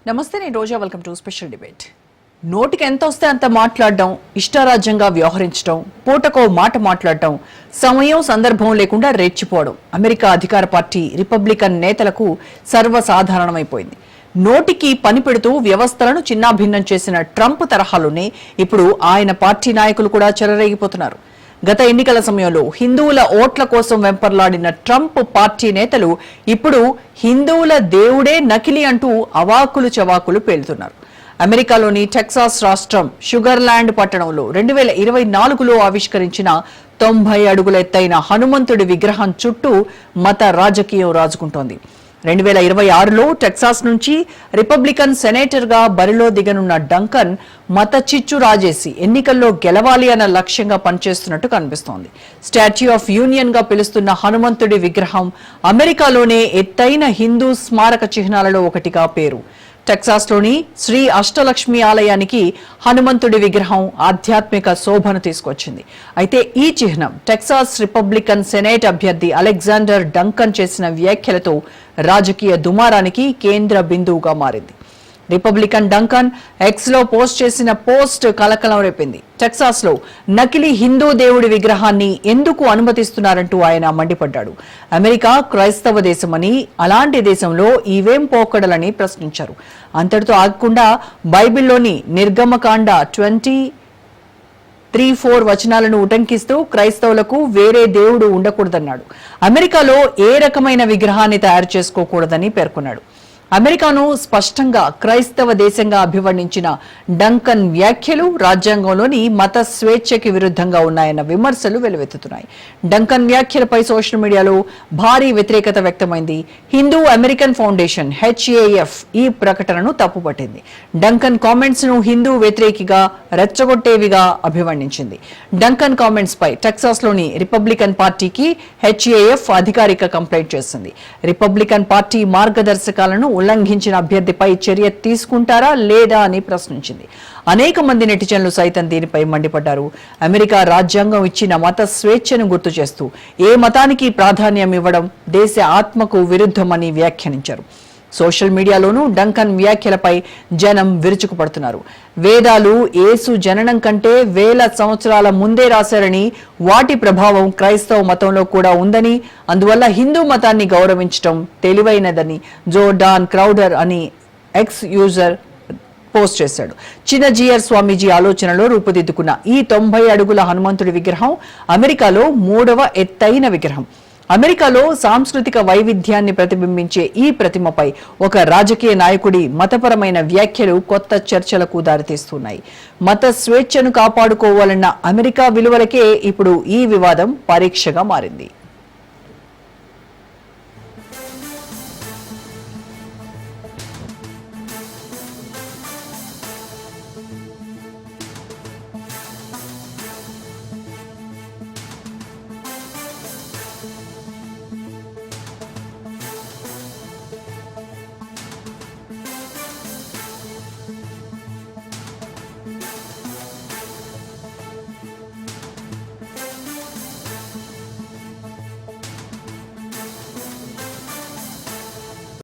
నమస్తే, నేను Roja. Welcome to special debate. నోటికి ఎంత వస్తే అంత మాట్లాడడం, ఇష్టారాజ్యంగా వ్యవహరించడం, పూటకో మాట మాట్లాడడం, సమయం సందర్భం లేకుండా రెచ్చిపోవడం అమెరికా అధికార పార్టీ రిపబ్లికన్ నేతలకు సర్వసాధారణమైపోయింది. నోటికి పని పెడుతూ వ్యవస్థలను చిన్నాభిన్నం చేసిన ట్రంప్ తరహాలోనే ఇప్పుడు ఆయన పార్టీ నాయకులు కూడా చెలరేగిపోతున్నారు. గత ఎన్నికల సమయంలో హిందువుల ఓట్ల కోసం వెంపర్లాడిన ట్రంప్ పార్టీ నేతలు ఇప్పుడు హిందువుల దేవుడే నకిలీ అంటూ అవాకులు చవాకులు పేలుతున్నారు. అమెరికాలోని టెక్సాస్ రాష్ట్రం షుగర్లాండ్ పట్టణంలో 2024లో ఆవిష్కరించిన 90 అడుగుల ఎత్తైన హనుమంతుడి విగ్రహం చుట్టూ మత రాజకీయం రాజుకుంటోంది. 2026లో టెక్సాస్ నుంచి రిపబ్లికన్ సెనేటర్గా బరిలో దిగనున్న డంకన్ మత చిచ్చు రాజేసి ఎన్నికల్లో గెలవాలి అన్న లక్ష్యంగా పనిచేస్తున్నట్టు కనిపిస్తోంది. స్టాచ్యూ ఆఫ్ యూనియన్ గా పిలుస్తున్న హనుమంతుడి విగ్రహం అమెరికాలోనే ఎత్తైన హిందూ స్మారక చిహ్నాలలో ఒకటిగా పేరు. టెక్సాస్లోని శ్రీ అష్టలక్ష్మి ఆలయానికి హనుమంతుడి విగ్రహం ఆధ్యాత్మిక శోభను తీసుకొచ్చింది. అయితే ఈ చిహ్నం టెక్సాస్ రిపబ్లికన్ సెనేట్ అభ్యర్థి అలెగ్జాండర్ డంకన్ చేసిన వ్యాఖ్యలతో రాజకీయ దుమారానికి కేంద్ర బిందువుగా మారింది. రిపబ్లికన్ డంకన్ ఎక్స్ లో పోస్ట్ చేసిన పోస్ట్ కలకలం రేపింది. టెక్సాస్ లో నకిలీ హిందూ దేవుడి విగ్రహాన్ని ఎందుకు అనుమతిస్తున్నారంటూ ఆయన మండిపడ్డాడు. అమెరికా క్రైస్తవ దేశమని, అలాంటి దేశంలో ఇవేం పోకడలని ప్రశ్నించారు. అంతటితో ఆగకుండా బైబిల్లోని నిర్గమకాండ 20:3-4 వచనాలను ఉటంకిస్తూ క్రైస్తవులకు వేరే దేవుడు ఉండకూడదన్నాడు. అమెరికాలో ఏ రకమైన విగ్రహాన్ని తయారు చేసుకోకూడదని పేర్కొన్నాడు. అమెరికాను స్పష్టంగా క్రైస్తవ దేశంగా అభివర్ణించిన డంకన్ వ్యాఖ్యలు రాజ్యాంగంలోని మత స్వేచ్ఛకి విరుద్ధంగా ఉన్నాయన్న విమర్శలు వెలువెత్తుతున్నాయి. డంకన్ వ్యాఖ్యలపై సోషల్ మీడియాలో భారీ వ్యతిరేకత వ్యక్తమైంది. హిందూ అమెరికన్ ఫౌండేషన్ HAF ఈ ప్రకటనను తప్పుపట్టింది. డంకన్ కామెంట్స్ ను హిందూ వ్యతిరేకిగా, రెచ్చగొట్టేవిగా అభివర్ణించింది. డంకన్ కామెంట్స్ పై టెక్సాస్ లోని రిపబ్లికన్ పార్టీకి HAF అధికారిక కంప్లైంట్ చేసింది. రిపబ్లికన్ పార్టీ మార్గదర్శకాలను ఉల్లంఘించిన అభ్యర్థిపై చర్య తీసుకుంటారా లేదా అని ప్రశ్నించింది. అనేక మంది నెటిజన్లు సైతం దీనిపై మండిపడ్డారు. అమెరికా రాజ్యాంగం ఇచ్చిన మత స్వేచ్ఛను గుర్తు చేస్తూ ఏ మతానికి ప్రాధాన్యం ఇవ్వడం దేశ ఆత్మకు విరుద్ధమని వ్యాఖ్యానించారు. సోషల్ మీడియాలోనూ డంకన్ వ్యాఖ్యలపై జనం విరుచుకుపడుతున్నారు. వేదాలు యేసు జననం కంటే 1000 సంవత్సరాల ముందే రాశారని, వాటి ప్రభావం క్రైస్తవ మతంలో కూడా ఉందని, అందువల్ల హిందూ మతాన్ని గౌరవించడం తెలివైనదని జోర్డాన్ క్రౌడర్ అని ఎక్స్ యూజర్ పోస్ట్ చేశాడు. చిన్నజీయర్ స్వామీజీ ఆలోచనలో రూపుదిద్దుకున్న ఈ 90 అడుగుల హనుమంతుడి విగ్రహం అమెరికాలో 3వ ఎత్తైన విగ్రహం. అమెరికాలో సాంస్కృతిక వైవిధ్యాన్ని ప్రతిబింబించే ఈ ప్రతిమపై ఒక రాజకీయ నాయకుడి మతపరమైన వ్యాఖ్యలు కొత్త చర్చలకు దారితీస్తున్నాయి. మత స్వేచ్ఛను కాపాడుకోవాలన్న అమెరికా విలువలకే ఇప్పుడు ఈ వివాదం పరీక్షగా మారింది.